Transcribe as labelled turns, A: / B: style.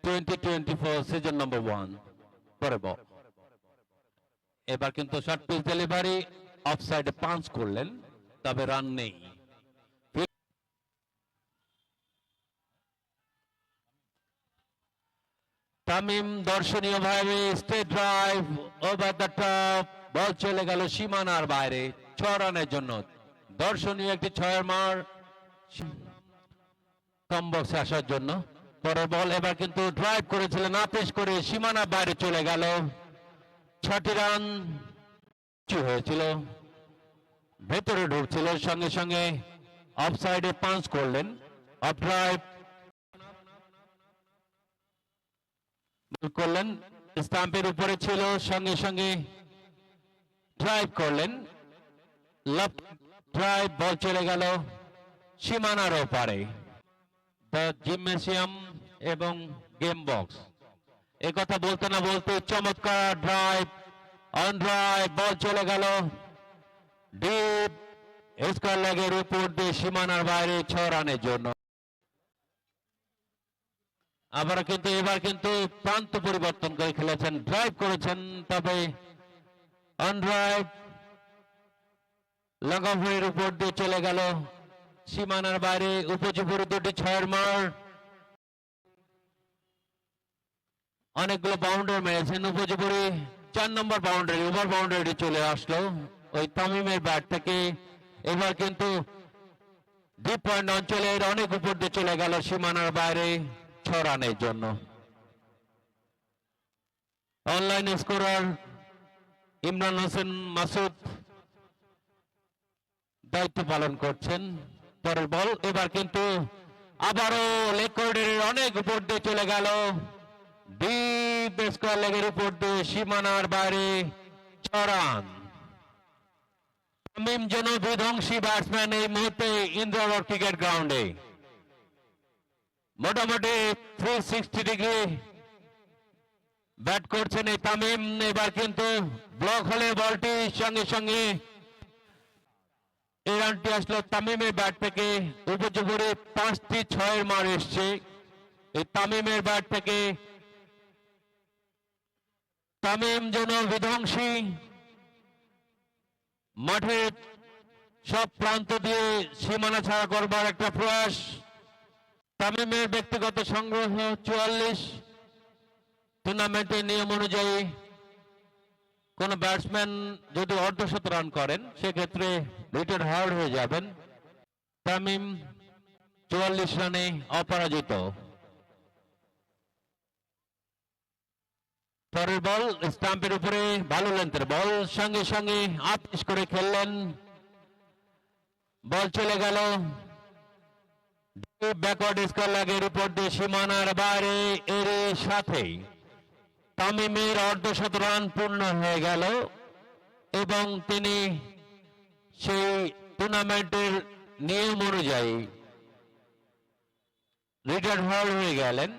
A: 2024 season নম্বর 1 পরে ball এবার কিন্তু শর্ট পিচ ডেলিভারি অফসাইডে পাঞ্চ করলেন তবে রান নেই তামিম দর্শনীয়ভাবে straight drive over the top ball চলে গেল সীমানার বাইরে 6 রানের জন্য দর্শনীয় একটি 6-এর মার কম বক্সে আসার জন্য পরের বল এবার কিন্তু ড্রাইভ করেছিলেন আপিস করে সীমানার বাইরে চলে গেল 6টি রান হয়েছিল ভেতরে ঢুকছিল সঙ্গে সঙ্গে অফসাইডে পাঞ্চ করলেন অফ ড্রাইভ করলেন স্টাম্পের উপরে ছিল সঙ্গে সঙ্গে ড্রাইভ করলেন লেফট ড্রাইভ বল চলে গেল সীমানার ওপারে দ্য জিমনেসিয়াম এবং গেম বক্স এই কথা বলতে না বলতে চমৎকার ড্রাইভ অন ড্রাইভ বল চলে গেল ডিপ স্কোয়ার লেগের উপর দিয়ে সীমানার বাইরে 6 রানের জন্য এবার কিন্তু প্রান্ত পরিবর্তন করে খেলেছেন ড্রাইভ করেছেন তবে অন ড্রাইভ লং অফের উপর দিয়ে চলে গেল সীমানার বাইরে উপযোগী দুটি 6-এর মার অনেকগুলো বাউন্ডারি মেরেছেন উপযোগী 4 নম্বর বাউন্ডারি ওভার বাউন্ডারি চলে আসলো ওই তামিমের ব্যাট থেকে এবার কিন্তু ডিপ পয়েন্ট অঞ্চলের অনেক উপর দিয়ে চলে গেল সীমানার বাইরে 6 রানের জন্য অনলাইন স্কোরার ইমরান হোসেন মাসুদ দায়িত্ব পালন করছেন পরের বল এবার কিন্তু আবারও লেগ কর্নারের অনেক উপর দিয়ে চলে গেল ডিপ স্কোয়ার লেগের উপর দিয়ে সীমানার বাইরে 6 রান তামিম যেন বিধ্বংসী ব্যাটসম্যান এই মুহূর্তে ইন্দ্রাবর ক্রিকেট গ্রাউন্ডে মোটামুটি 360 ডিগ্রি ব্যাট করছেন এই তামিম এবার কিন্তু ব্লক হলে বলটি সঙ্গে সঙ্গে এই রানটি আসলো তামিমের ব্যাট থেকে উপযোগী 5টি 6-এর মার এসছে এই তামিমের ব্যাট থেকে তামিম যেন বিধ্বংসী মাঠের সব প্রান্ত দিয়ে সীমানা ছাড়া করবার একটা প্রয়াস তামিমের ব্যক্তিগত সংগ্রহ 44 টুর্নামেন্টের নিয়ম অনুযায়ী কোন ব্যাটসম্যান যদি অর্ধশত রান করেন সেক্ষেত্রে রিটায়ার হার্ড হয়ে যাবেন তামিম 44 রানে অপরাজিত পরের বল স্টাম্পের উপরে ভালো লেন্থের বল সঙ্গে সঙ্গে আপিস করে খেললেন বল চলে গেল ব্যাকওয়ার্ড স্কোয়ার লেগের উপর দিয়ে সীমানার বাইরে এর সাথে তামিমের অর্ধশত রান পূর্ণ হয়ে গেল এবং তিনি সেই টুর্নামেন্টের নিয়ম অনুযায়ী রিটায়ার হয়ে গেলেন